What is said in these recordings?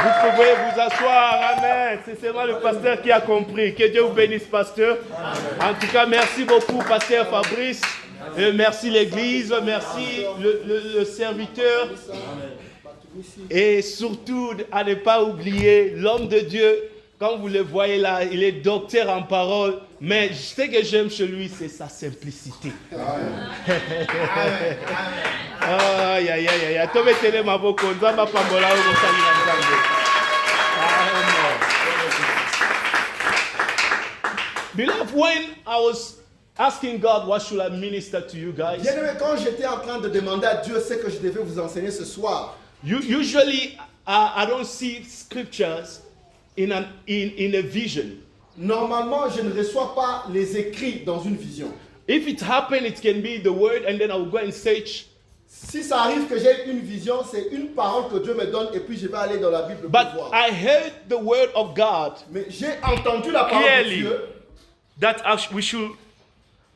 Vous pouvez vous asseoir, amen. C'est seulement le pasteur qui a compris. Que Dieu vous bénisse, pasteur. En tout cas, merci beaucoup, pasteur Fabrice. Merci l'église, merci le serviteur. Et surtout, à ne pas oublier l'homme de Dieu. Quand vous le voyez là, il est docteur en parole. Mais ce que j'aime chez lui, c'est sa simplicité. Aïe, aïe, aïe, aïe. Beloved, when I was asking God, what should I minister to you guys? Bien-aimé, quand j'étais en train de demander à Dieu ce que je devais vous enseigner ce soir, Usually, I don't see scriptures in a vision. normalement, je ne reçois pas les écrits dans une vision. If it happens, it can be the word, and then I will go and search. Si ça arrive que j'ai une vision, c'est une parole que Dieu me donne et puis je vais aller dans la Bible pour But voir. I heard the word of God Mais j'ai entendu la parole clearly de Dieu that we should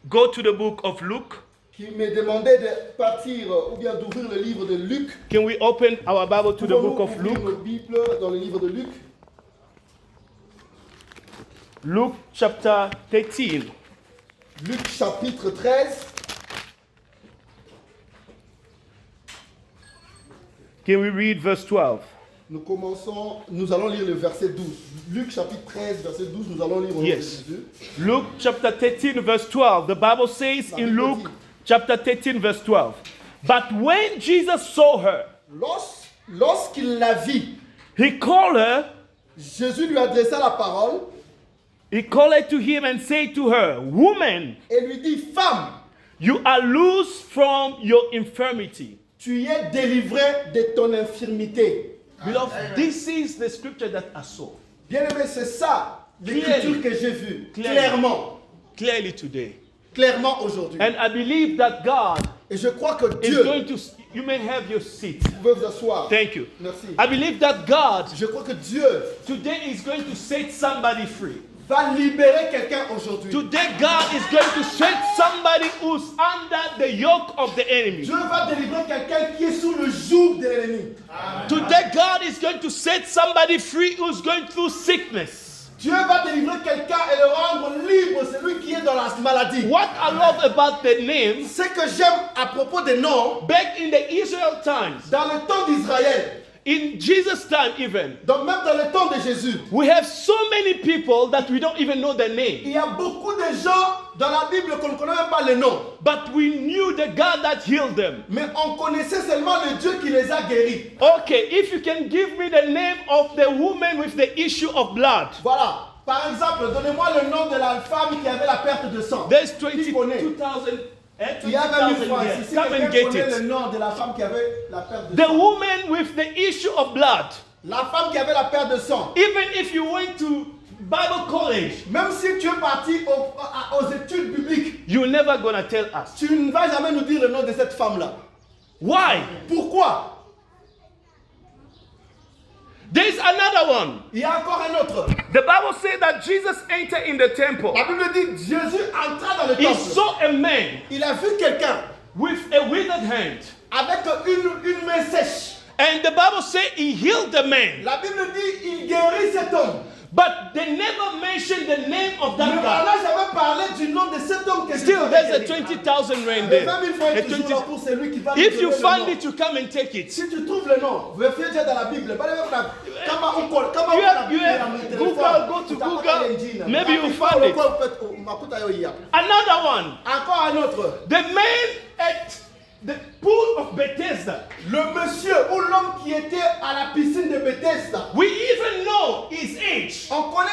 go to the book of Luke. qui me demandait de partir ou bien d'ouvrir le livre de Luc. Can we open our Bible to the Pouvons-nous book of ouvrir Luke? notre Bible dans le livre de Luc. Luke chapter 13. Luc chapitre 13. Can we read verse 12? Nous allons lire le verset 12. Luc chapitre 13, verset 12, nous allons lire au nom de Yes. Jésus. Luke chapter 13 verse 12. The Bible says in Luke chapter 13 verse 12. But when Jesus saw her, Lorsqu'il la vit, he called her, Jésus lui adressa la parole he called her to him and said to her, Woman, et lui dit, Femme, you are loose from your infirmity. tu es délivrée de ton infirmité. Beloved, this is the scripture that I saw Bien-aimé, c'est ça l'écriture que j'ai vue, clearly today. clairement aujourd'hui. And I believe that God Et je crois que is Dieu, going to, you may have your seat. vous pouvez vous asseoir. Thank you. Merci. I believe that God Je crois que Dieu today is going to set somebody free. va libérer quelqu'un aujourd'hui. Today God is going to set somebody who's under the yoke of the enemy. Dieu va délivrer quelqu'un qui est sous le joug de l'ennemi. Today God is going to set somebody free who's going through sickness. Dieu va délivrer quelqu'un et le rendre libre, celui qui est dans la maladie. What I love about the name, Ce que j'aime à propos des noms, back in the Israel times, dans le temps d'Israël, in Jesus' time even, donc même dans le temps de Jésus, we have so many people that we don't even know their name. il y a beaucoup de gens dans la Bible qu'on ne connaît même pas le nom. But we knew the God that healed them. Mais on connaissait seulement le Dieu qui les a guéris. Okay, if you can give me the name of the woman with the issue of blood. Voilà. Par exemple, donnez-moi le nom de la femme qui avait la perte de sang. There's Qui connaît? 22,000 Il y a 20 000 francs. Si Come and quelqu'un get connaît le it. nom de la femme qui avait la perte de The sang. woman with the issue of blood. La femme qui avait la perte de sang. Even if you went to Bible college, Même si tu es parti aux études bibliques, you're never gonna tell us. tu ne vas jamais nous dire le nom de cette femme-là. Why? Pourquoi? There's another one. Il y a encore un autre. The Bible says that Jesus entered in the temple. La Bible dit Jésus entra dans le He temple. saw a man Il a vu quelqu'un with a withered hand. avec une main sèche. And the Bible says he healed the man. La Bible dit il guérit cet homme. But they never mentioned the name of Mais that on guy. n'a jamais parlé du nom de cet homme que Still, Jésus a there's a guéri. 20,000 rand Les there. 20 000 francs A est toujours 20 là pour celui qui va nous If you donner le find nom. it, you come and take it. Si tu trouves le nom, vérifie déjà dans la Bible. You have Google, go to Google. Maybe you'll find it. Another one. Encore un autre. The man at the pool of Bethesda. Le monsieur ou l'homme qui était à la piscine de Bethesda. We even know his age. On a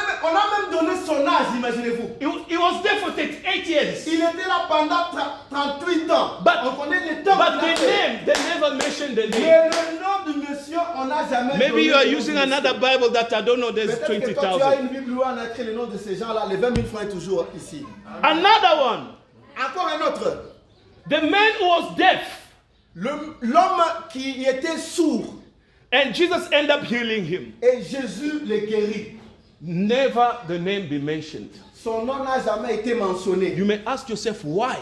même donné son âge, imaginez-vous. He was there for 38 years. Il était là pendant 38 ans. But, on connaît le temps but qu'il a the fait. name, they never mentioned the name. Mais le nom du monsieur, on n'a jamais Maybe donné you are le nom using du another monsieur. Bible that I don't know. There's Peut-être que quand tu as 20,000. une Bible où on a écrit le nom de ces gens-là, les 20 000 francs est toujours ici. Another one. Encore un autre. The man who was deaf. L'homme qui était sourd. And Jesus ended up healing him. Et Jésus le guérit. Never the name be mentioned. Son nom n'a jamais été mentionné. You may ask yourself why.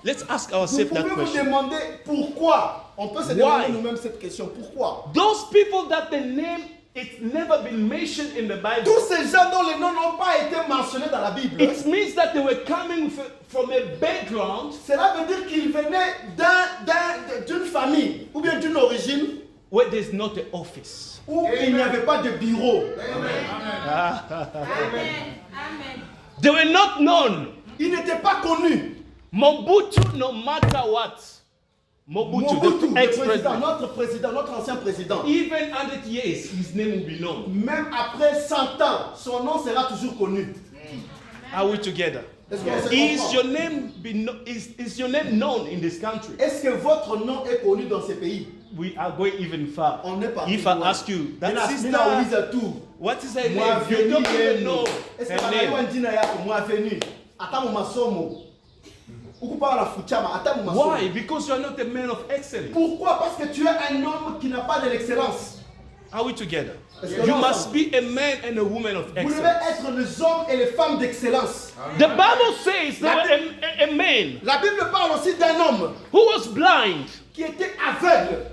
Let's ask Vous ourselves pouvez that vous question. demander pourquoi. On peut se demander nous-mêmes cette question. Pourquoi? Those people that the name it's never been mentioned in the Bible. Tous ces gens dont les noms n'ont pas été mentionnés dans la Bible, It means that they were coming from a background cela veut dire qu'ils venaient d'une famille ou bien d'une origine where there's not an office. où il n'y avait pas de bureau. They were not known. Ils n'étaient pas connus. Mobutu, no matter what. Mobutu, Mobutu, the le ex-president. président, notre ancien président. Even 100 years, his name will be known. Même après 100 ans, son nom sera toujours connu. Are we together? Est-ce qu'on se Is comprend? your name is your name known in this country? Est-ce que votre nom est connu dans ces pays? We are going even far. On est parti. If I ask you, that Mina sister, Louise tout. what is her Moi name? You venu don't even know Est-ce que her banayewa name. njina yako moi venu? Ata mu masomo. Ukupa la fuchama ata mu masomo. Why? Because you are not a man of excellence. Pourquoi? Parce que tu es un homme qui n'a pas de l'excellence. Are we together? Est-ce que You nous must ensemble? be a man and a woman of Vous devez excellence. être les hommes et les femmes d'excellence. The Bible says there was a man La Bible parle aussi d'un homme who was blind, qui était aveugle.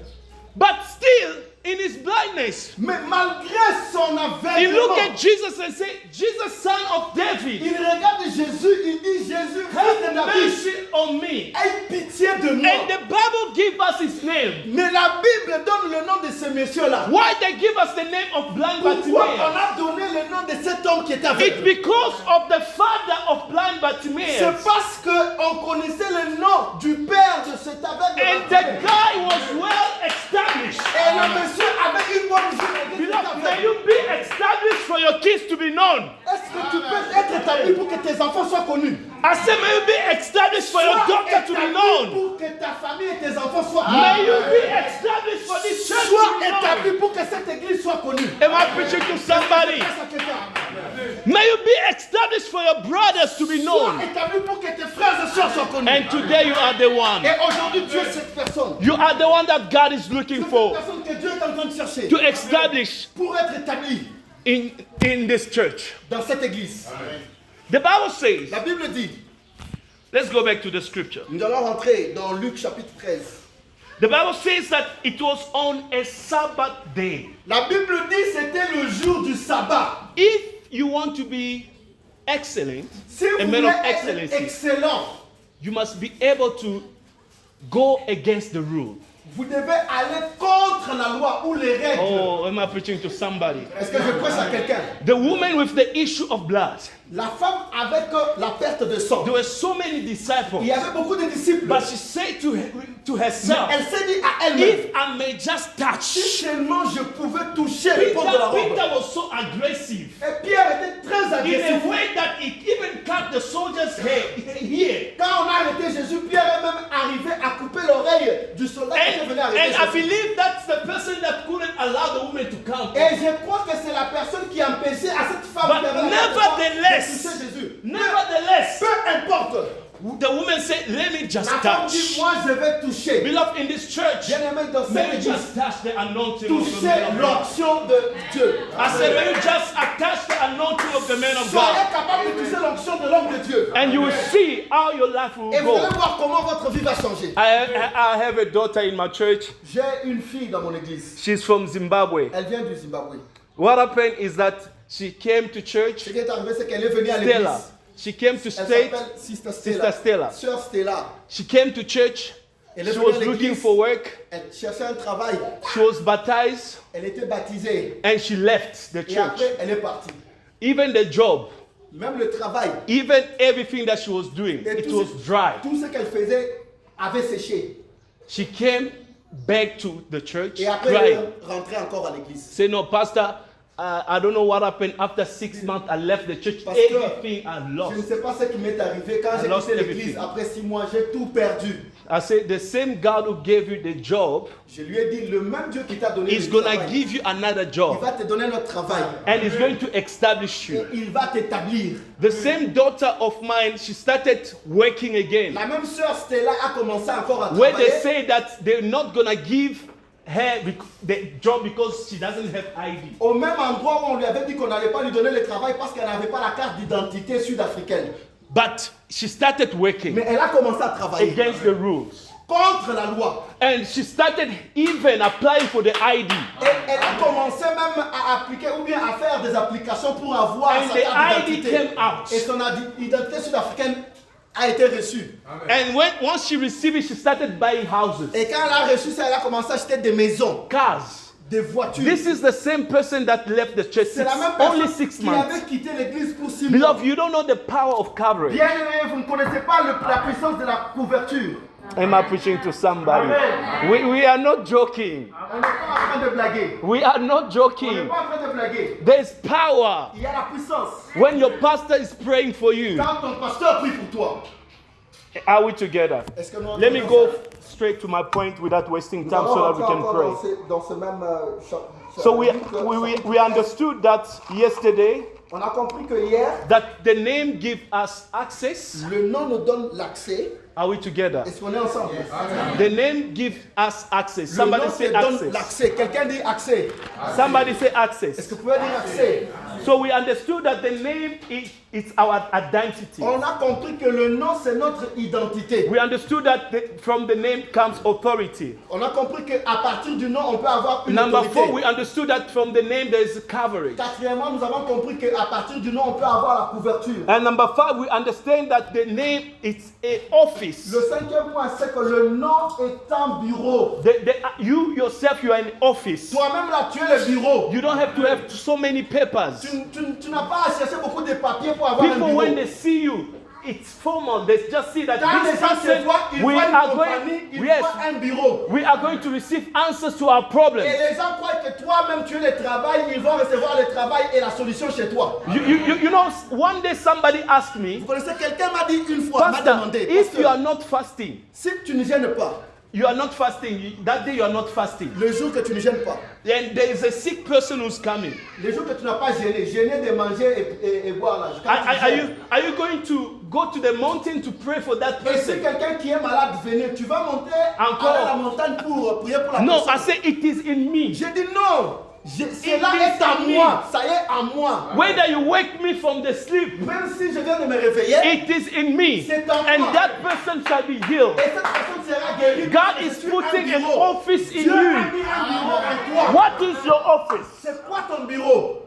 but still in his blindness, Mais malgré son he looked aveuglement, at Jesus and said, Jesus, son of David, il regarde Jésus, il dit Jésus, fils de have David, mercy on me. aie pitié de moi. And the Bible gives us his name. Mais la Bible donne le nom de ce monsieur-là. Why they give us the name of blind Pourquoi on Bartimaeus? a donné le nom de cet homme qui est It's aveugle? because of the father of blind Bartimaeus. C'est parce qu'on connaissait le nom du père de cet aveugle. And the guy was well established. Et le monsieur avait une bonne vie. Beloved, may you be established for your kids to be known. Est-ce que tu peux être établi pour que tes enfants soient connus? I said, may you be established for your Sois daughter to be établi known. pour que ta famille et tes enfants soient May you connus. be established for this church to Sois be known. établi pour que cette église soit connue. Am I preaching to somebody? Face à quelqu'un. May you be established for your brothers to be Sois known. établi pour que tes frères et sœurs soient connus. And today you are the one. Et aujourd'hui, tu es cette personne. You are the one that God is looking Cette for personne que Dieu est en train de chercher to establish pour être établi in this church. dans cette église. The Bible says, La Bible dit, let's go back to the scripture. nous allons rentrer dans Luc chapitre 13. The Bible says that it was on a Sabbath day. La Bible dit c'était le jour du sabbat. If you want to be excellent, Si vous a voulez man of être excellence, excellent, you must be able to go against the rule. vous devez aller contre la loi ou les règles. Oh, am I preaching to somebody? Est-ce que je prêche à quelqu'un? The woman with the issue of blood. La femme avec la perte de sang. There were so many Il disciples, y avait beaucoup de disciples. but she said to Mais herself, elle s'est dit à elle-même, if I may just touch. si seulement je pouvais toucher le port de la robe. Peter was so aggressive Et Pierre était très in agressif. a way that it even cut the soldier's hair here. Quand on a arrêté Jésus, Pierre est même arrivé à couper l'oreille du soldat qui était venu And arrêter I Jésus. believe that's the person that couldn't allow the woman to come. Et je crois que c'est la personne qui a empêché à cette femme But de nevertheless, toucher Jésus. nevertheless, Peu importe. the woman said, let me just La femme dit, touch. moi je vais toucher. Beloved, in this church, Bien-aimé dans cette may you église, just touch the anointing of the toucher man of God. l'onction de Dieu. I said, may you just touch the anointing of the man of Soyez God. capable de toucher l'onction de l'homme de Dieu. And you will see how your life will Et vous allez go. voir comment votre vie va changer. I have a daughter in my church. J'ai une fille dans mon église. She's from Zimbabwe. Elle vient du Zimbabwe. What happened is that she came to church, Ce qui est arrivé, c'est qu'elle est venue à Stella. l'église. She came to Elle state. s'appelle Sister Sister Stella. Stella. Sœur Stella. She came to church. Elle est She venue à was looking l'église. for work. Elle cherchait un travail. She was baptized Elle était baptisée. and she left the Et church. après, elle est partie. Even the job, Même le travail, even everything that she was doing, Et it tout was dry. tout ce qu'elle faisait avait séché. She came back to the church Et après, crying. elle rentrait encore à l'église. Say, no, Pastor, I don't know what happened. After 6 months, I left the church. Parce que Everything I Je ne lost. sais pas ce qui m'est arrivé quand I j'ai lost quitté l'église. everything. Après 6 mois, j'ai tout perdu. I said, the same God who gave you the job Je lui ai dit, le même Dieu qui t'a donné is le going to travail, give you another il job. va te donner notre travail. And is going to establish Et you. il va t'établir. The same daughter of mine, she started working again. La même sœur Stella a commencé encore à Where they travailler. say that they're not going to give her the job because she doesn't have ID. Au même endroit où on lui avait dit qu'on n'allait pas lui donner le travail parce qu'elle n'avait pas la carte d'identité sud-africaine. But she started working Mais elle a commencé à travailler against the rules. contre la loi. And she started even applying for the ID. Et elle a commencé même à à appliquer ou bien à faire des applications pour avoir And sa the carte ID d'identité. came out. Et son identité sud-africaine a été reçue. And once she received it, she started buying houses, Et quand elle a reçu ça, elle a commencé à acheter des maisons, cars. des voitures. This is the same person that left the church C'est la même only personne 6 qui months. avait quitté l'église pour 6 mois. Beloved, you don't know the power of covering. Bien aimé, vous ne connaissez pas la puissance de la couverture. Am I preaching to somebody? Amen. We are not joking. On n'est pas en train de blaguer. We are not On n'est joking. pas en train de blaguer. There's power Il y a la puissance. when your pastor is praying for you. Quand ton pasteur prie pour toi, Are we together? est-ce que nous Let me go straight to my point without wasting time so that we can pray. dans ce même So we understood that yesterday on a compris que hier, that the name gives us access. le nom nous donne l'accès. Are we together? Est-ce qu'on est ensemble? The name gives us access. Le Somebody nom say te donne access. l'accès. Quelqu'un dit accès. Somebody say Est-ce access. que vous pouvez dire accès? So we understood that the name is our identity. On a compris que le nom c'est notre identité. We understood that from the name comes authority. On a compris qu'à partir du nom on peut avoir une Number autorité. 4, we understood that from the name there is coverage. Quatrièmement, nous avons compris qu'à partir du nom on peut avoir la couverture. And number 5, we understand that the name is an office. Le cinquième point c'est que le nom est un bureau. You yourself, you are an office. Toi-même là tu es le bureau. You don't have to have so many papers. Tu n'as pas à chercher beaucoup de papiers pour avoir un People, bureau. when they see you, it's formal. They just see that Quand les this gens te person, voient, ils we voient une are compagnie, going, ils yes, voient un bureau. we are going to receive answers to our problems. Et les gens croient que toi-même tu es le travail, ils vont recevoir le travail et la solution chez toi. You know, one day somebody asked me, Vous connaissez, quelqu'un m'a dit une fois, m'a Pastor, demandé, if Pasteur, you are not fasting, si tu ne gênes pas, you are not fasting, that day you are not fasting, le jour que tu ne gênes pas, then there is a sick person who's coming. le jour que tu n'as pas gêné de manger et boire là. Quand tu Are you going to go to the mountain to pray for that gênes. Et si person? quelqu'un qui est malade venir, tu vas monter Encore. à la montagne pour prier pour la No, I personne. say it is in me. J'ai dit non, cela is est à in me. moi, ça y est à moi. Whether you wake me from the sleep, Même si je viens de me réveiller, it is in me. C'est en And moi. that person shall be healed. et cette personne sera guérie. God parce que is je suis putting un an bureau. office in Dieu a you. mis un bureau en toi. What is your office? C'est quoi ton bureau?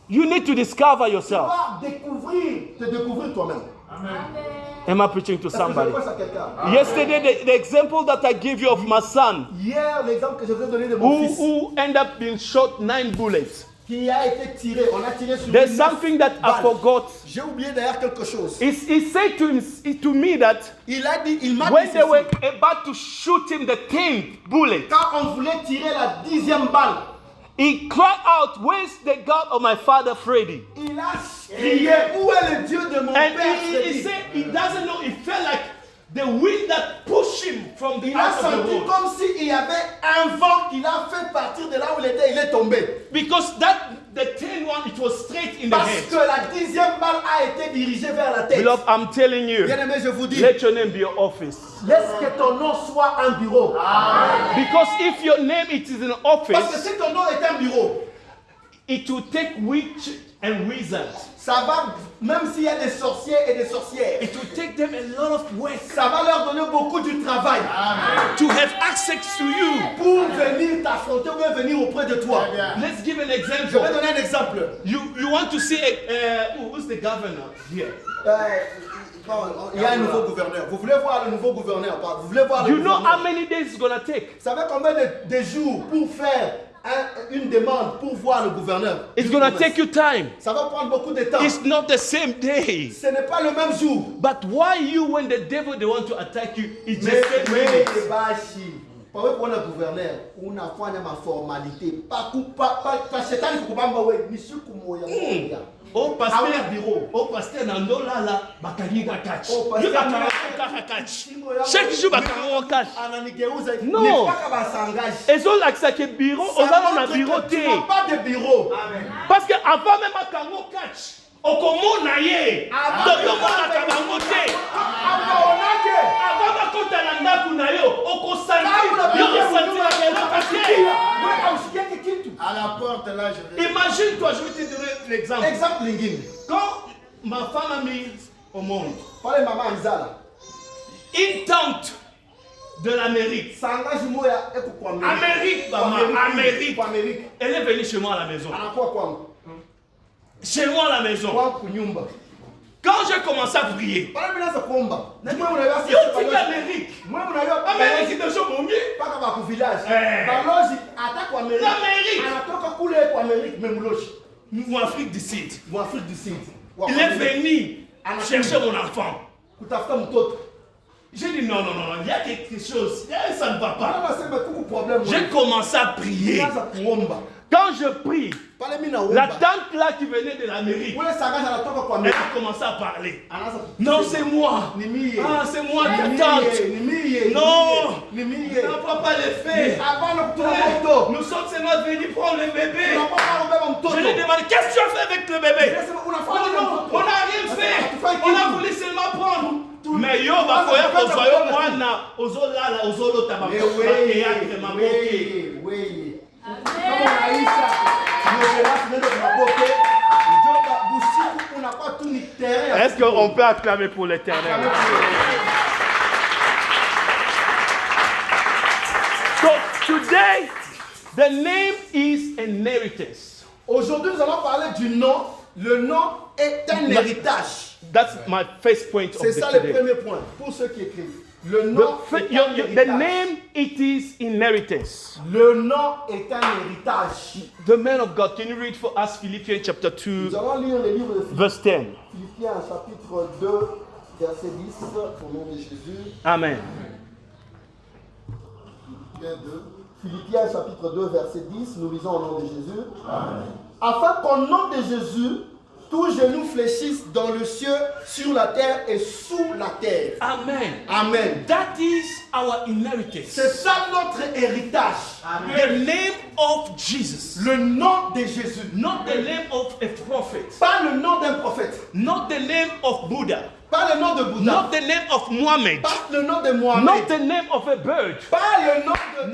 You need to discover Tu yourself. dois te découvrir toi-même. Am I preaching to Est-ce que je somebody? pense à quelqu'un? Yesterday, the example that I gave you of my son, Hier, l'exemple que je vous ai donné de mon fils, who ended up being shot 9 bullets. qui a été tiré, on a tiré sur There's lui something that I balles. forgot. J'ai oublié d'ailleurs quelque chose. He said to me that Il m'a dit when they ceci. were about to shoot him the 10th bullet, Quand on voulait tirer la 10e balle, he cried out, "Where's the God of my father Freddy?" il a crié, où est le Dieu de mon And père he Freddy? said he doesn't know. It felt like the wind that pushed him from the Il a out of the senti road. comme s'il y avait un vent qui l'a fait partir de là où il était, il est tombé. Because the 10th one, it was straight in the Parce head. que la 10e balle a été dirigée vers la tête. Beloved, I'm telling you, Bien aimé, je vous dis, let your name be your office. laisse que ton nom soit un bureau. Because if your name it is an Parce que office, si ton nom est un bureau, it will take witch and wizards. ça va, même s'il y a des sorciers et des sorcières, It will take them a lot of work ça va leur donner beaucoup de travail to have access to you. pour venir t'affronter ou bien venir auprès de toi. Let's give an Je vais example. donner un exemple. You want to see who's the governor here? Il y a un nouveau gouverneur. Vous voulez voir le nouveau gouverneur? Vous voulez voir le You know gouverneur? how many days it's gonna take? Vous savez combien de jours pour faire une demande pour voir le gouverneur? It's gonna take you time. Ça va prendre beaucoup de temps. It's not the same day. Ce n'est pas le même jour. But why you, when the devil they want to attack you, it's Mais just 10 minutes. bashi. Pawe kuona gouverneur unafanya maformalite pa shetani kukubamba we ni siku moya moya. Oh Hauna pasteur, bureau. oh pasteur nandolala bakanyika catch. Oh, pasteur, You bakanyika catch. Chaque jour bakanyika catch. Ananigeuza Non. ni mpaka basangaji. ezolakisa ke biro ozala na biro Tu te n'as pas de bureau. parce que avant même akango catch okomona ye toyomonaka bango te Abaonake. avant bakota na ndako na yo okosanti yo kosantiraka eloko te. Wewe usikiake kitu. À la porte, là, je vais. Imagine-toi, je vais te donner l'exemple. Exemple lingine. Quand ma femme a mis au monde Pale mama Anzala. une tante de l'Amérique. Sanga Jimoya et pour Amérique, maman, Amérique. Elle est venue chez moi à la maison. Chez moi à la maison. Quand j'ai commencé à prier, l'Amérique. Amérique de Chobongi. L'Amérique. Ou Afrique du Sud. Il est venu chercher mon enfant. J'ai dit non, il y a quelque chose, ça ne va pas. J'ai commencé à prier. Quand je prie, la tante là qui venait de l'Amérique, elle a commencé à parler. Non, c'est moi. Ah, c'est moi ta tante. Non, ça ne va pas le faire. Nous sommes seulement venus prendre le bébé. Je lui ai demandé, qu'est-ce que tu as fait avec le bébé? Non, on n'a rien fait. On a voulu seulement prendre. Mais yo, bakoya kozoyo mwana ozolala ozolota théâtre maboke. Est-ce qu'on peut acclamer pour l'Éternel? So today, the name is inheritance. Aujourd'hui, nous allons parler du nom. Le nom est un héritage. That's my first point of C'est the ça le today. premier point pour ceux qui écrivent. Le nom est un héritage. The name, it is inheritance. Le nom est un héritage. The man of God, can you read for us Philippians chapter 2, Nous allons lire le livre de verse 10? Philippiens chapitre 2, verset 10, au nom de Jésus. Amen. Philippiens chapitre 2, verset 10, nous lisons au nom de Jésus. Amen. Afin qu'au nom de Jésus, tous genoux fléchissent dans le ciel, sur la terre et sous la terre. Amen. Amen. That is our inheritance. C'est ça notre héritage. Amen. The name of Jesus. Le nom de Jésus. Not the name of a prophet. Pas le nom d'un prophète. Not the name of Buddha. Pas le nom de Bouddha. Not the name of Muhammad. Pas le nom de Mohamed. Not the name of a bird. Pas le nom de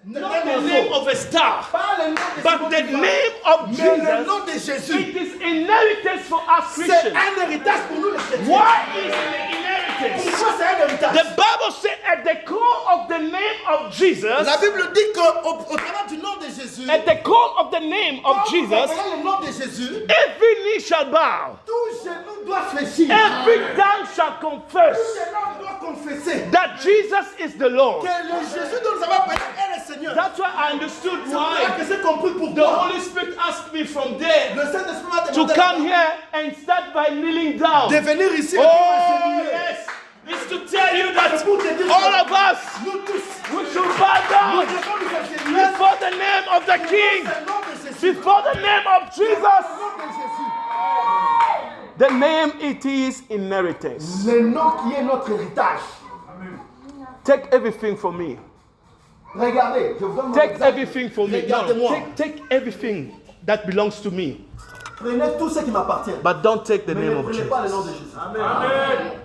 Not the name of a star. Pas le nom de But the name of Mais le nom Jesus. de Jésus. It is inheritance for us C'est Christians. un héritage pour nous les chrétiens. Why is it an inheritance? Pourquoi c'est un héritage? The Bible says at the core of the name of Jesus, La Bible dit qu'au travers du nom de Jésus, at the core of the name of quand vous Jesus, appelez le nom de Jésus, every knee shall bow, tout genou doit fléchir. every tongue shall confess Tout genou doit confesser that Jesus is the Lord. que le Jésus dont nous avons appelé est le Seigneur. That's why I understood C'est pour ça why que j'ai compris the pourquoi Holy Spirit asked me from there le Saint-Esprit m'a to demandé come here and start by kneeling down. de venir ici et Oh, pour yes. It's to tell you that C'est pour te dire all que of us, nous tous, we should bow nous down devons nous incliner before the name of the King, au nom de Jésus. before the name of Au Jesus. nom de Jésus. The name, it is inheritance. Le nom qui est notre héritage. Take everything from me. Regardez, je vous donne mon Take exemple. everything from me. No, Regardez-moi. take everything that belongs to me. Prenez tout ce qui m'appartient. But don't take the Mais name ne of prenez pas le nom Jesus. de Jésus.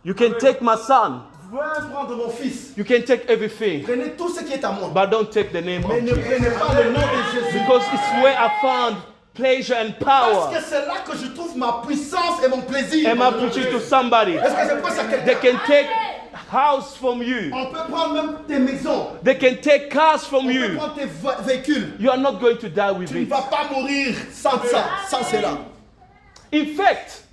You can take my son. Vous pouvez prendre mon fils. You can take everything. Prenez tout ce qui est à moi. But don't take the name Mais of ne Jesus. prenez pas le nom de Jésus. Because it's where I found pleasure and Parce power. que c'est là que je trouve ma puissance et mon plaisir. Am I preaching to somebody? Est-ce que je pense à They quelqu'un? can take house from you. On peut prendre même tes maisons. They can take cars from On peut you. prendre tes véhicules. You are not going to die with Tu ne it. vas pas mourir sans ça, sans cela. In fact,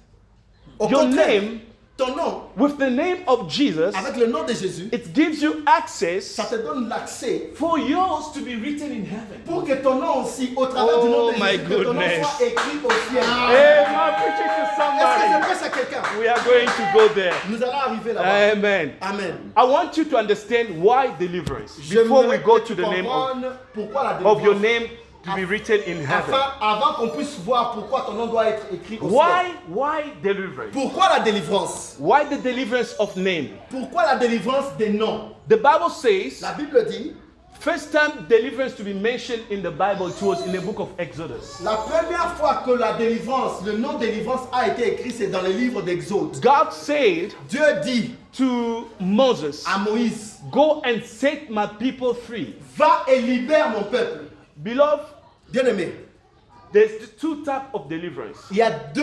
Au your contraire, name, ton nom, with the name of Jesus, avec le nom de Jésus, it gives you access ça te donne l'accès for yours to be written in heaven. pour que ton nom aussi, au travers du nom de Oh my Jésus, que ton nom goodness. soit écrit au ciel. Hey, am I preaching to Est-ce que somebody? je presse à quelqu'un? We are going to go there. Nous allons arriver là-bas. Amen. Amen. I want you to understand why deliverance. Before we J'aimerais go que to tu the name comprennes pourquoi la of your délivrance. name to be written in heaven. Avant qu'on puisse voir pourquoi ton nom doit être écrit au ciel. Why deliverance? Pourquoi la délivrance? Why the deliverance of name? Pourquoi la délivrance des noms? The Bible says, La Bible dit, first time deliverance to be mentioned in the Bible, it was in the book of Exodus. la première fois que la délivrance, le nom délivrance a été écrit, c'est dans le livre d'Exode. God said Dieu dit to Moses, à Moïse, go and set my people free. va et libère mon peuple. Beloved, Bien-aimé, there's two types of deliverance. il y a deux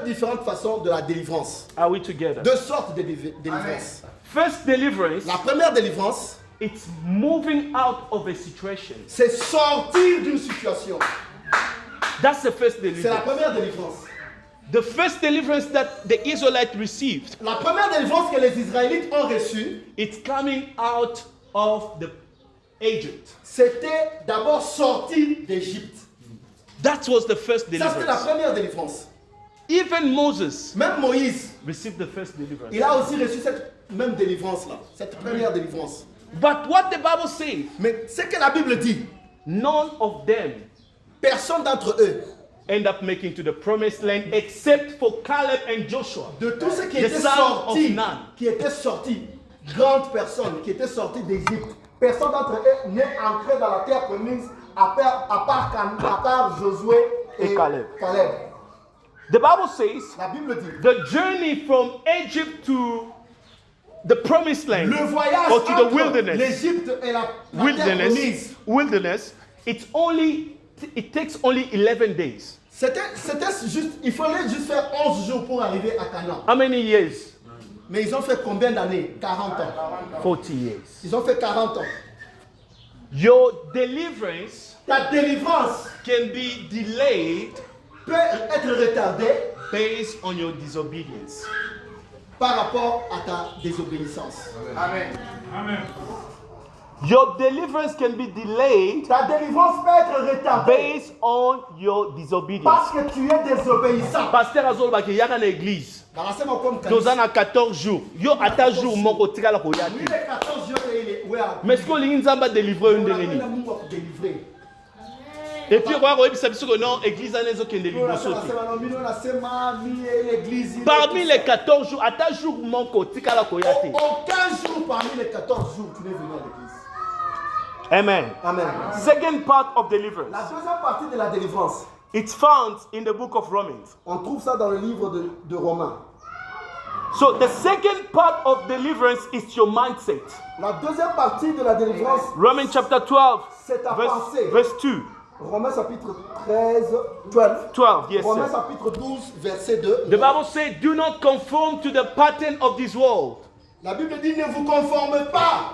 différentes façons de la délivrance. Are we together? Deux sortes de délivrance. First deliverance, La première délivrance, it's moving out of a situation. c'est sortir d'une situation. That's the first C'est la deliverance. première délivrance. The first deliverance that the Israelites received, La première délivrance que les Israélites ont reçue, it's coming out of the Egypt. c'était d'abord sortir d'Égypte. That was the first Ça, c'était la deliverance. première délivrance. Even Moses Même Moïse, received the first deliverance. il a aussi reçu cette même délivrance-là, cette première délivrance. But what the Bible says, Mais ce que la Bible dit, none of them personne d'entre eux, end up making to the promised land except for Caleb and Joshua. de tous ceux qui The étaient son sortis, of Nun. grandes personnes qui étaient sorties d'Égypte, personne d'entre eux n'est entré dans la terre promise à part Josué et Et Caleb. Caleb. The Bible says La Bible dit, the journey from Egypt to the promised land le voyage or to the entre wilderness, l'Égypte et la terre promise, wilderness, it takes only 11 days. c'était juste, il fallait juste faire 11 jours pour arriver à Canaan. How many years? Mais ils ont fait combien d'années? 40 ans. 40 years. Ils ont fait 40 ans. Your deliverance Ta délivrance can be delayed peut être retardée based on your disobedience. par rapport à ta désobéissance. Your deliverance can be delayed Ta délivrance peut être retardée based on your disobedience. parce que tu es désobéissant. Pasteur Azol ki yaka na église. Barasema comme Toza na 14 jours. Yo ata jour moko tikala ko Lui, yaki. les 14 jours, il est ouais, Mais ce que lingi nzamba délivrer une on ndenge a nini. délivré. Et puis quoi ko yebisa biso que non église ana ezo kende liboso te. Parmi les 14 jours, ata jour moko tikala ko yaki. Aucun jour parmi les 14 jours, tu n'es venu à l'église. Amen. Amen. Second part of deliverance. La deuxième partie de la délivrance, It's found in the book of Romans. on trouve ça dans le livre de Romains. So the second part of deliverance is your mindset. La deuxième partie de la délivrance, Romans chapter 12, c'est ta pensée. verse 2. Romains chapitre 13, 12. 12, yes Romains sir. chapitre 12, verset 2. The Bible says, do not conform to the pattern of this world, La Bible dit ne vous conformez pas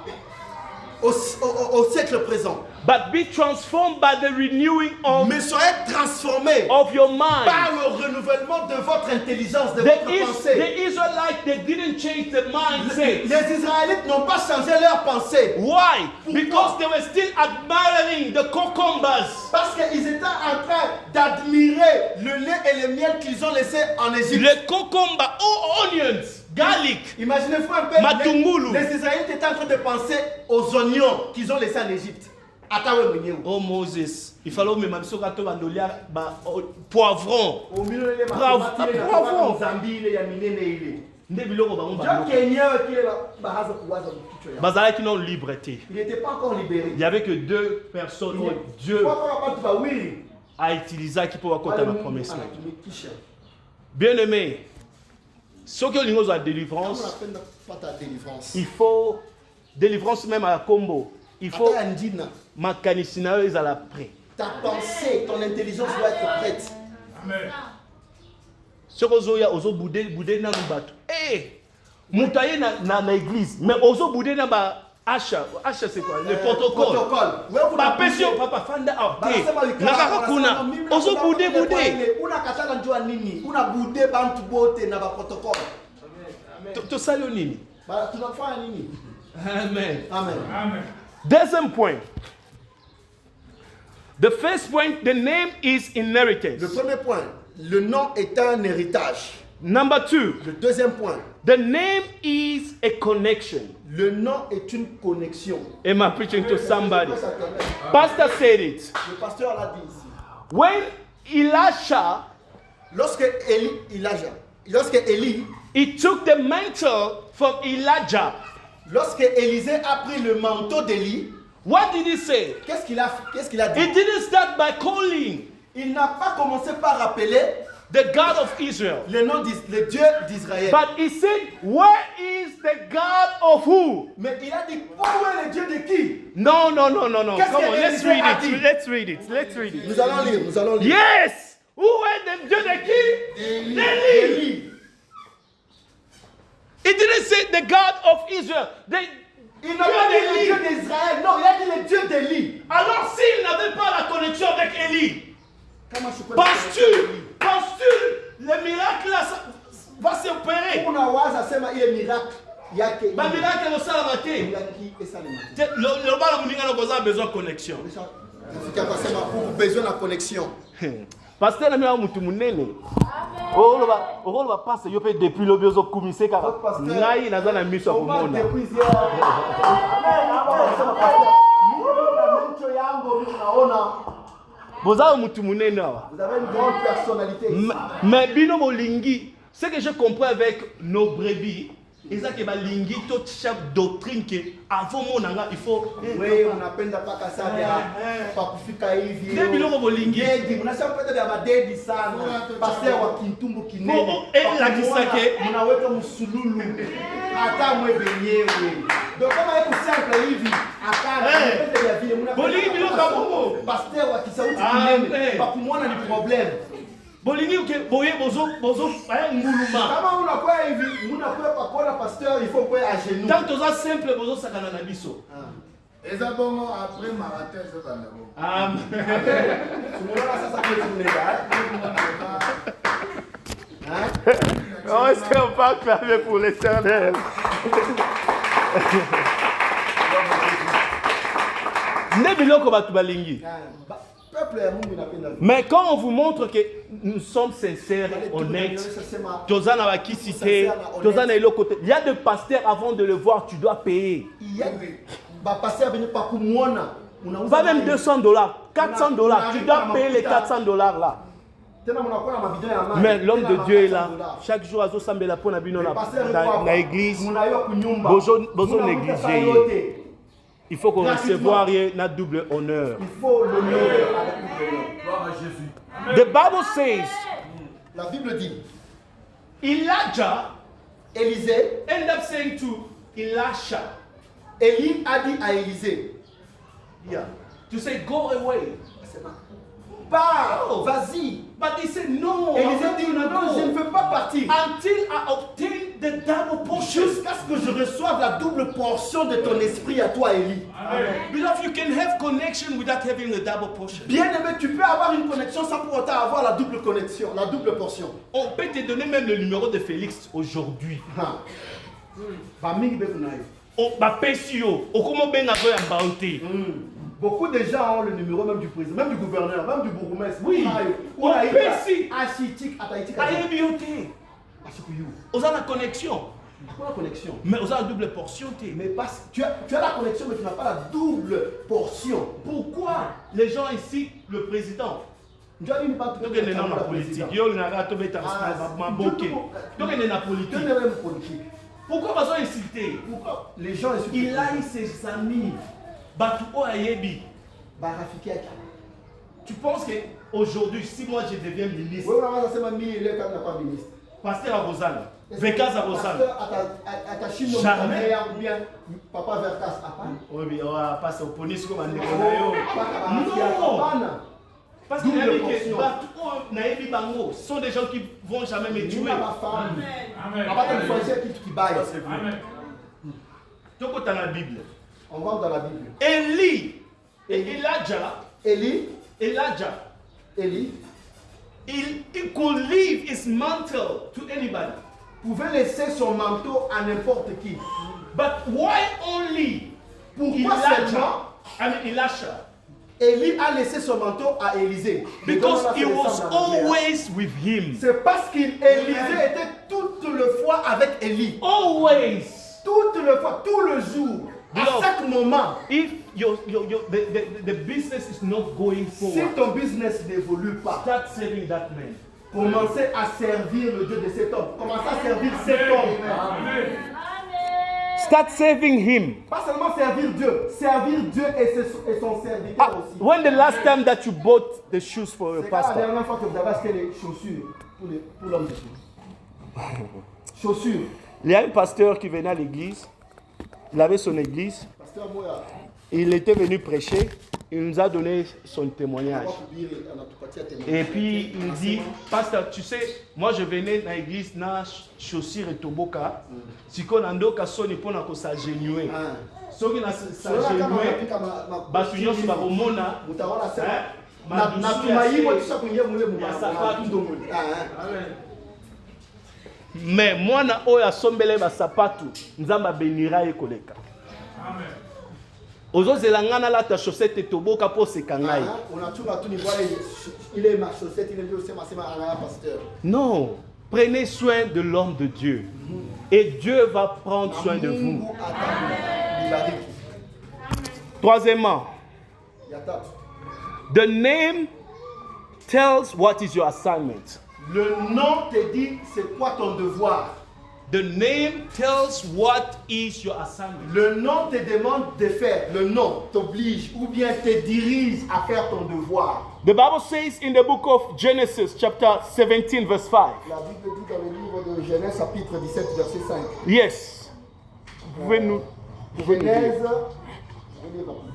au siècle présent, but be transformed by the renewing mais soyez transformés of your par mind. le renouvellement de votre intelligence, de The votre pensée. Israelites, they didn't change the mindset. Les Israélites n'ont pas changé leur pensée Why? Pourquoi? Because they were still admiring the cucumbers. parce qu'ils étaient en train d'admirer le lait et le miel qu'ils ont laissé en Égypte. Les cucumbers, onions, garlic. Imaginez-vous un peu, Matungulu. les Israélites étaient en train de penser aux oignons qu'ils ont laissés en Égypte. Oh Moses, il fallait que même si on a bandolia poivron. Au milieu des Bravo, bravo. Bazala qui n'ont liberté. Il n'était pas encore libéré. Il n'y avait que 2 personnes que Dieu a utilisées qui pouvaient compter la promesse. Bien aimé, ceux qui ont la délivrance, il faut délivrance même à la combo. Il faut ma canicina est à la près. Ta pensée, ton intelligence doit être prête. Amen. Ce que ozo boudé na lubato. Eh, mutaye na église, mais ozo boudé na ba Asha c'est quoi? Le protocole. Ba pesio papa fanda out. Na kaka kuna. Ozo boudé. Una katala njua nini? Una boudé bantu bote na ba protocole. To salo nini? Ba tunafanya nini? Amen. Amen. Amen. Deuxième point. The first point, the name is inheritance. Le premier point, le nom est un héritage. Number 2, Le deuxième point, the name is a connection. le nom est une connexion. Am I preaching to somebody? Pastor said it. Le pasteur l'a dit ici. When Elisha, Lorsque Élie, he took the mantle from Elijah. lorsque Élisée a pris le manteau d'Élie, What did he say? qu'est-ce qu'il a dit? He didn't start by calling Il n'a pas commencé par appeler the God of Israel. le Dieu d'Israël. But he said, where is the God of who? Mais il a dit, où est le Dieu de qui? No. Qu'est-ce Come que on, let's Élisée read a it. dit? Let's read it. Nous allons lire. Yes! Who est le Dieu de qui? D'Élie. Élie. He didn't say the God of Israel. Il n'a pas dit le Dieu d'Israël. Non, il a dit le Dieu d'Élie. Alors s'il n'avait pas la connexion avec Élie, penses-tu le miracle là va s'opérer? Unawaza sema ile miracle yake. Ba miracle au salamate. Le bala muninga no a besoin de connexion. Besoin de connexion. Pasteur na mwa mutu munene. Oh lo ba passe yo pe depuis le biozo kumise kaka. Ngai naza na miso kumona. Boza mutu munene wa. Vous avez une grande personnalité. Mais bino molingi, ce que je comprends avec nos brebis, et ça que ba lingi toute chaque doctrine que avant mon anga il faut oui unapenda paka sana pa kufika hivi ndio bilongo bolingi dedi unasema penda ya madedi sana pasteur wa kintumbu kinene la kisake mnaweka msululu hata mwe benyewe donc kama iko simple hivi akana penda ya vile mnapenda bolingi bilongo bongo pasteur wa kisauti kinene pa kumwona ni problème. Bolingi uke boye bozo nguluma. Kama unakuwa hivi, unakuwa pa kona pasteur, il faut quoi à genoux. Tant que ça simple bozo sakana na biso. Eza bongo après marathon ça dans le bon. Amen. Tumona sasa kwa tunaenda. On se pas clamer pour l'Éternel. Ne biloko batu balingi. Mais quand on vous montre que nous sommes sincères, honnêtes, il y a des pasteurs, avant de le voir, tu dois payer. Pas même $200, $400, tu dois payer les $400 là. Mais l'homme de Dieu est là. Chaque jour, à Zosambela pour dans l'église, besoin négliger. Il faut qu'on recevoir un double honneur. Il faut l'honorer avec gloire à Jésus. The Bible says, la Bible dit, Elijah, Élisée, end up saying to Elisha, Élie a dit à Élisée, to say go away. Pars, vas-y. But he said no. Élisée dit non, je ne veux pas partir. Until I obtain the double portion. Jusqu'à ce que je reçoive la double portion de ton esprit à toi, Élie. Beloved, you can have connection without having a double portion. Bien aimé, tu peux avoir une connexion sans pour autant avoir la double connexion, la double portion. On peut te donner même le numéro de Félix aujourd'hui. Beaucoup de gens ont le numéro même du président, même du gouverneur, même du bourgmestre. Oui. On a la connexion. La connexion. Mais on a la double portion. Mais tu as la connexion, mais tu n'as pas la double portion. Pourquoi les gens ici, le président, pourquoi pas inciter? Les gens insultent. Il a eu ses amis. Tu penses qu'aujourd'hui, si moi je deviens ministre, pasteur à Rosanne, Vekas à Rosanne, jamais. Papa Verkas oui, on va passer au police comme un non, parce qu'il a dit que ce sont des gens qui ne vont jamais me tuer. Amen. Donc, dans la Bible. On va dans la Bible. Élie et Elijah. Élie. He could leave his mantle to anybody. Pouvait laisser son manteau à n'importe qui. But why only? Pourquoi seulement? Elisha. Élie a laissé son manteau à Élisée. Because he was always with him. C'est parce qu'Élisée était toute le fois avec Élie. Always. Toute le fois, tout le jour. À chaque moment. If the business is not going forward, si ton business n'évolue pas, start serving that man. Commencez à servir le Dieu de cet homme. Commencez à servir cet homme. Amen. Start serving him. Pas seulement servir Dieu et son serviteur aussi. When the last time that you bought the shoes for a pastor? C'est la dernière fois que vous avez acheté les chaussures pour l'homme de Dieu. Chaussures. Il y a un pasteur qui venait à l'église. Il avait son église. il était venu prêcher, il nous a donné son témoignage. Et puis il dit, pasteur, tu sais, moi je venais dans l'église, na chaussure et toboka, si qu'on a ndoka soni pour na s'agenouer. Ceux qui na s'agenouer, basunyo sur la romona, mais moi na oya sombele ba sapatu, nzamba benira ekoleka. Amen. Ozozelangana la ta chaussette et toboka pour se kangai. Il est ma chaussette, il est aussi ma pasteur. Non, prenez soin de l'homme de Dieu. Et Dieu va prendre soin de vous. Troisièmement, the name tells what is your assignment. Le nom te dit c'est quoi ton devoir. The name tells what is your assignment. Le nom te demande de faire. Le nom t'oblige ou bien te dirige à faire ton devoir. The Bible says in the book of Genesis, chapter 17, verse 5. La Bible dit dans le livre de Genèse, chapitre 17, verset 5. Yes. Vous pouvez nous Genèse,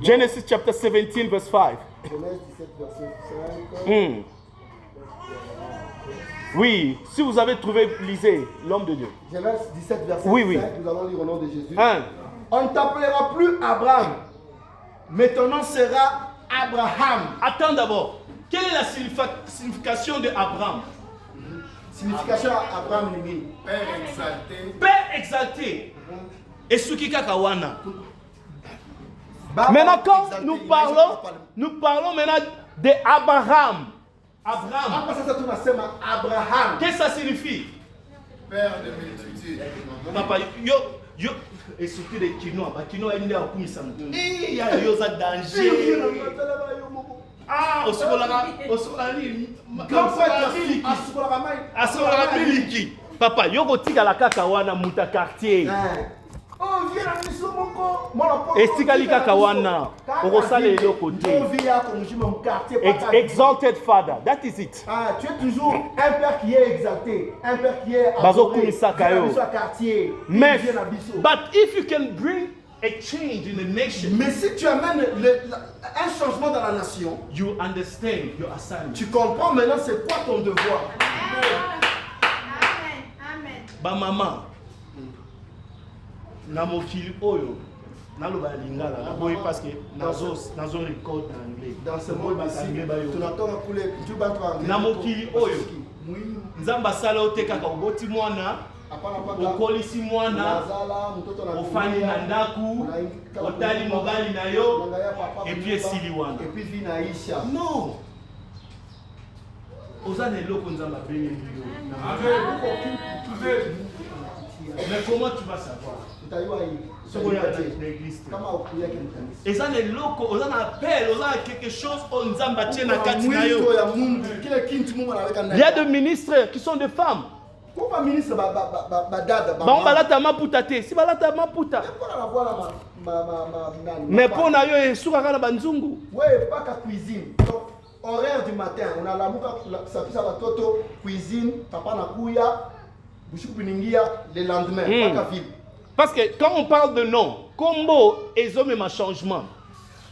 Genesis chapter 17, verse 5. Genèse 17, verset 5. Oui, si vous avez trouvé, lisez l'homme de Dieu. Genèse 17, verset 5, nous allons lire au nom de Jésus. On ne t'appellera plus Abraham, mais ton nom sera Abraham. Attends d'abord, quelle est la signification de Abraham? Signification Abraham Nimi. Père exalté. Père exalté. Et Sukika Kawana. Maintenant, quand nous parlons maintenant d'Abraham. Abraham. Qu'est-ce que ça signifie? Père de multitude. Papa, yo, et surtout les Kinois. Kinois, il y a un il y a un danger. Ah, au grand frère à Miliki. Papa, yo gotika la kakawana muta quartier. Oh, viens à Moko. Et si kalika kawana, orosale le côté. Exalted Father, that is it. Ah, tu es toujours un père qui est exalté, un père qui est adoré. Quartier. Mais, but if you can bring a change in the nation, mais si tu amènes un changement dans la nation, you understand your assignment. Tu comprends maintenant c'est quoi ton devoir. Amen. Ba maman. Na mokili oyo naloba lingala na boy parce que nazo record en anglais. Dans ce monde ici, tu n'entends couler tu vas toi anglais. Na mokili oyo nzamba sala otekaka oboti mwana okolisi mwana ofani na ndaku otali mobali na yo et puis esili wana et puis vie naisha. Non, ozana eloko nzamba bengi yo. Mais comment tu vas savoir? Et ça n'est loco, on a appel, on a quelque chose, on zamba tiena katina yo. Il y a des ministres qui sont des femmes. Pourquoi ministre on balata maputa te, si balata maputa. Mais pour na yo e suka na banzungu. Ouais, pas qu'à cuisine. Donc horaire du matin, on a la muka ça pisa batoto cuisine, papa na kuya, le lendemain, pas qu'à vivre. Parce que quand on parle de nom, combo et un changement.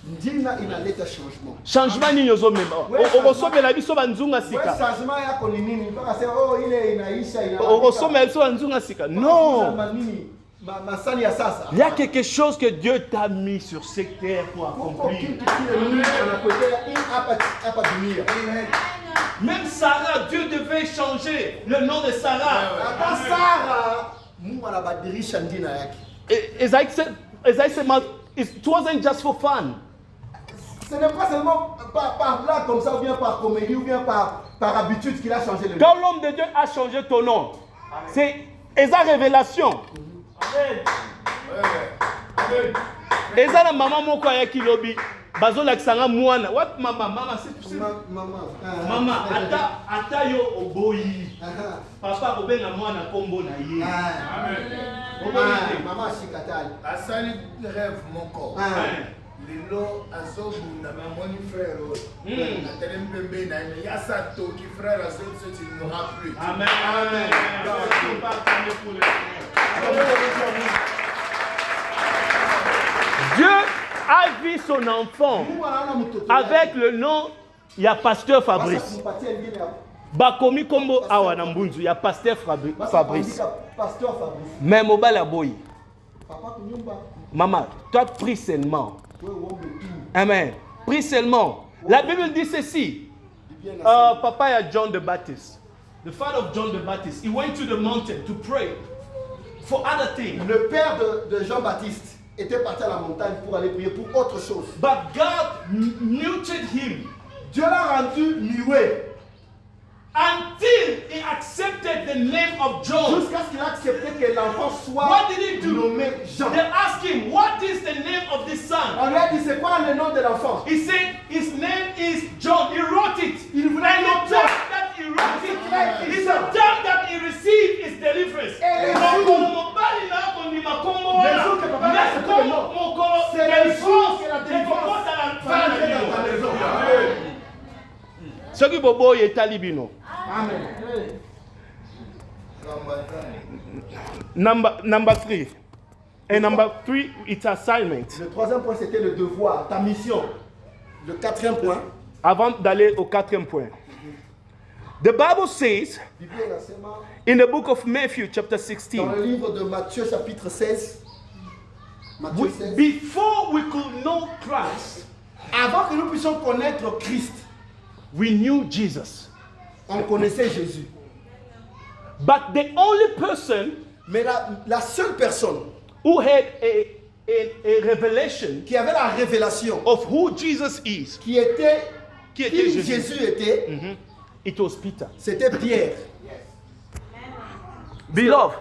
Ndina inaleta changement. Changement ni yozo mema. Okosome la biso banzunga sika. Changement yako ni nini? Mpaka sema oh ile inaisha ina. Okosome la biso banzunga sika. Non. Il y a quelque chose que Dieu t'a mis sur cette terre pour accomplir. Même Sarah, Dieu devait changer le nom de Sarah. Sarah, Isaiah said, it wasn't just for fun. Ce n'est pas seulement par là comme ça, ou bien par comédie, ou bien par habitude qu'il a changé le nom. Quand l'homme de Dieu a changé ton nom, c'est sa révélation. Amen. Et ça, la maman moko ya kilobi, bazo la kisanga mwana. What mama c'est maman. Ata yo oboyi. Papa obenga mwana kombo na ye. Amen. Maman shikatali. Asali rêve mon corps. Lelo azobunda mamoni frère. Natele mbembe na yasa toki frère azo tu n'auras plus. Amen. Dieu a vu son enfant avec le nom, il y a pasteur Fabrice. Bakomi kombo awa na mbunzu, il y a pasteur Fabrice. Mais mobile a boy. Maman, toi prie seulement. Amen. Prie seulement. La Bible dit ceci. Papa est John the Baptist. The father of John the Baptist. He went to the mountain to pray for other things. Le père de Jean-Baptiste était parti à la montagne pour aller prier pour autre chose. But God muted him. Dieu l'a rendu muet. Until he accepted the name of John. Jusqu'à ce qu'il a accepté que l'enfant soit What did he do? nommé Jean. They asked him, what is the name of this son? On lui a dit, c'est quoi le nom de l'enfant? He said, his name is John. He wrote it. Il voulait And le the nom. time that he wrote it is the time that he received his deliverance. Et les jours que papa a accepté le nom, c'est les jours que la délivrance va entrer dans ta maison. Ce qui bobo est talibino. Amen. Number 3. And number 3, it's assignment. Le troisième point, c'était le devoir, ta mission. Le quatrième point. Avant d'aller au 4e point. The Bible says in the book of Matthew chapter 16. Dans le livre de Matthieu chapitre 16. Matthieu 16. Before we could know Christ, avant que nous puissions connaître Christ, we knew Jesus. On connaissait Jésus. But the only person Mais la seule personne who had a revelation qui avait la révélation of who Jesus is, qui était qui Jésus était, it was Peter. c'était Pierre. Beloved,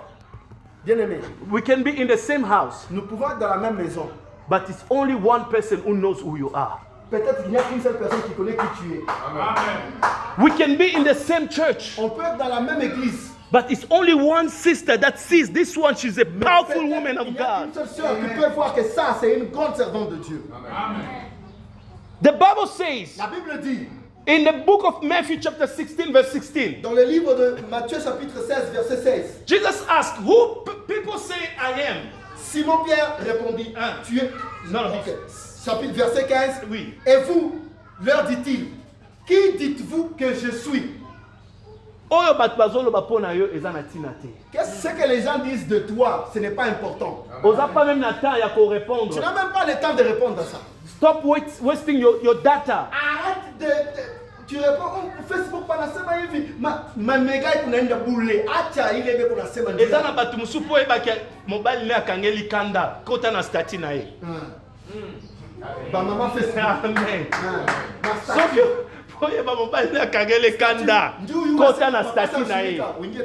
Bien-aimé, we can be in the same house, nous pouvons être dans la même maison. but it's only one person who knows who you are. Peut-être qu'il n'y a qu'une seule personne qui connaît qui tu es. We can be in the same church, On peut être dans la même église. but it's only one sister that sees this one. She's a powerful Peut-être woman of qu'il y a une God. seule sœur qui peut voir que ça, c'est une grande servante de Dieu. The Bible says La Bible dit, in the book of Matthew chapter 16 verse 16, dans le livre de Matthieu chapitre 16, verset 16, Jesus asked, who people say I am? Simon-Pierre répondit, tu es... Non, non. Ok. Chapitre verset 15, Oui. et vous, leur dit-il, qui dites-vous que je suis? Oyo bato bazoloba pona yo eza na tina te. Qu'est-ce que les gens disent de toi? Ce n'est pas important. Oza pas même na temps ya ko répondre. Tu n'as même pas le temps de répondre à ça. Stop wasting your data. Arrête de... Tu réponds, Facebook panasema hivi, mamegai kunaenda bule, acha ile be kunasema ndio. Eza na bato musu po ebaki mobile ne akangeli kanda kota na stati na ye. Ba maman fait ça. Amen. So Soki po yeba mobile ne akangeli kanda kota na stati na ye.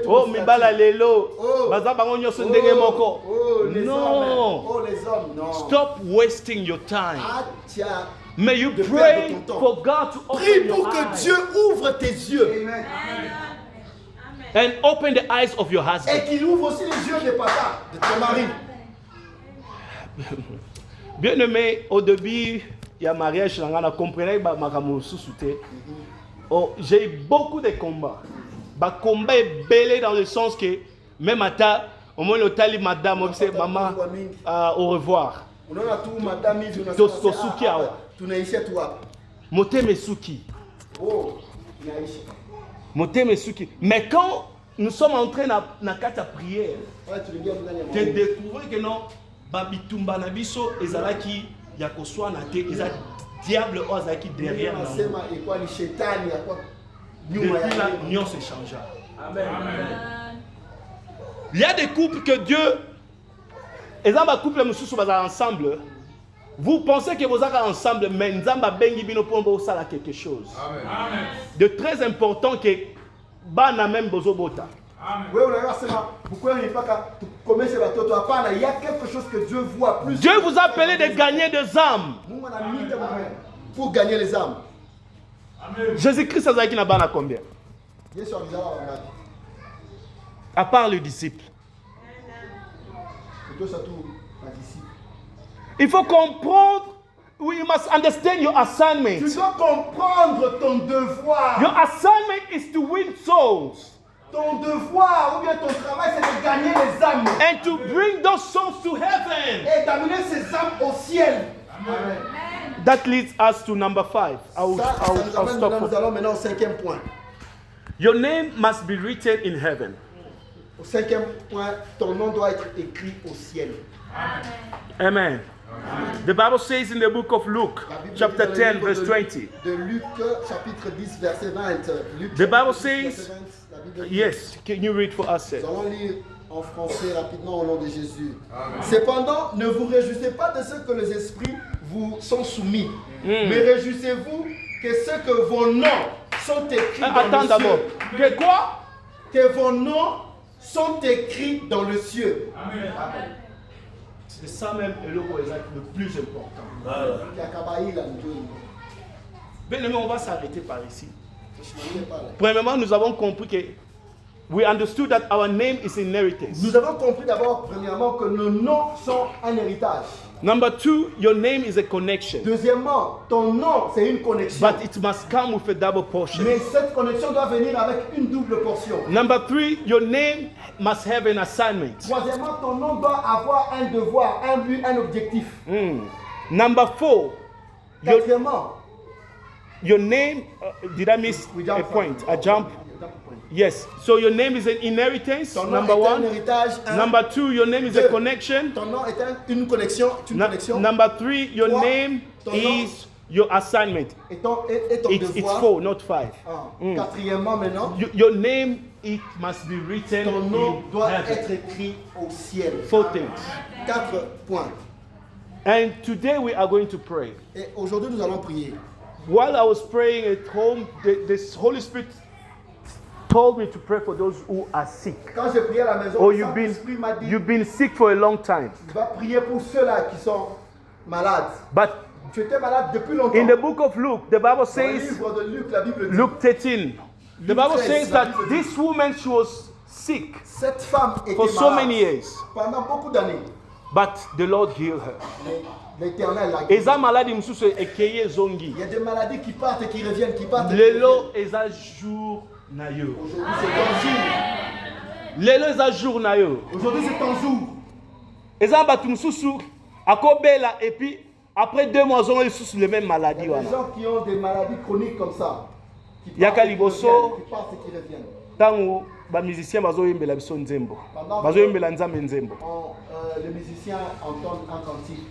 Oh mibala lelo baza bango nyonso ndenge moko. les No. hommes. Oh les hommes, non. Stop wasting your time. Acha. May you de pray perdre ton temps. for God to open Prie your pour que eyes Dieu ouvre tes yeux. and open the eyes of your husband. Et qu'il ouvre aussi les yeux de papa, de ton mari. Bien aimé, au début, il y a mariage, je comprenais que j'ai eu beaucoup de combats. Le combat est belé dans le sens que même à ta, au moins le tali madame, on dit maman, au revoir. Moteme suki. Moteme suki. Mais quand nous sommes entrés dans la prière, tu découvres que non, babitumba na biso ezalaki ya koswa na te eza diable ozaki derrière nous. Depuis là, l'union se changea. Amen. Il y a des couples que Dieu, exemple couple mususu baza ensemble. Vous pensez que vous êtes ensemble, mais Nzamba bengi bino pour sala quelque chose. Amen. De très important que bana même bozobota. Il y a quelque chose que Dieu voit plus. Dieu vous a appelé de gagner des âmes. Pour gagner les âmes. Jésus-Christ a dit na combien? À part le disciple. Il faut comprendre. We must understand your assignment. Tu dois comprendre ton devoir. Your assignment is to win souls. Ton devoir ou bien ton travail, c'est de gagner les âmes. And to bring those souls to heaven. Et d'amener ces âmes au ciel. That leads us to number 5. Ça nous amène maintenant, nous allons maintenant au 5e point. Your name must be written in heaven. Au 5e point, ton nom doit être écrit au ciel. Amen. The Bible says in the book of Luke, chapter 10, verse 20. De Luc, chapitre 10, verset 20. Luc, The Bible 10, says, verset 20, la Bible dit, yes, can you read for us, sir? nous allons lire en français rapidement au nom de Jésus. Cependant, ne vous réjouissez pas de ce que les esprits vous sont soumis, mais réjouissez-vous que ce que vos noms sont écrits dans Attends le d'abord. ciel. Que quoi? Que vos noms sont écrits dans le ciel. Amen. C'est ça même le plus important. Bien aimé, on va s'arrêter par ici. Premièrement, nous avons compris que we understood that our name is inheritance. Nous avons compris d'abord, premièrement, que nos noms sont un héritage. Number 2, your name is a connection. Deuxièmement, ton nom, c'est une connexion. But it must come with a double portion. Mais cette connexion doit venir avec une double portion. Number 3, your name must have an assignment. Troisièmement, ton nom doit avoir un devoir, un but, un objectif. Number 4, Quatrièmement, your name, did I miss a point? A jump? Yes. So your name is an inheritance, ton nom number est un 1. héritage. Number 2, your name is a connection. Ton nom est une connexion. Number 3, your Trois, name ton nom is your assignment. Et ton It's devoir. 4, not 5. Quatrièmement, maintenant, Your name, it must be written ton nom in doit heaven. être écrit au ciel. 4 things. 4 points. And today we are going to pray. Et aujourd'hui, nous allons prier. While I was praying at home, the Holy Spirit told me to pray for those who are sick. Quand j'ai prié à la maison, Or le Saint-Esprit m'a dit, you've been sick for a long time. tu vas prier pour ceux-là qui sont malades. But Tu étais malade depuis longtemps. in the book of Luke, the Bible Dans le says, livre de Luc, la Bible dit, Luke 13, the Bible 13, says la that Bible dit, this woman, she was sick cette femme était for so malade many years, pendant beaucoup d'années. but the Lord healed her. Mais l'Éternel l'a guérie. Eza maladi msusu ekeye zongi. Il y a des maladies qui partent et qui reviennent, qui partent et qui Lelo reviennent. eza jour na yo. Aujourd'hui, c'est ton jour. Lelo eza jour na yo. Aujourd'hui, c'est ton jour. Eza batu msusu akobela et puis après 2 mois on lisusu le même maladie Il y a des wana. gens qui ont des maladies chroniques comme ça. Qui Yaka partent et qui liboso. reviennent, qui partent et qui reviennent. Tango ba musicien bazoyembela biso nzembo. Bazoyembela nzambe nzembo. Les musiciens entendent un cantique.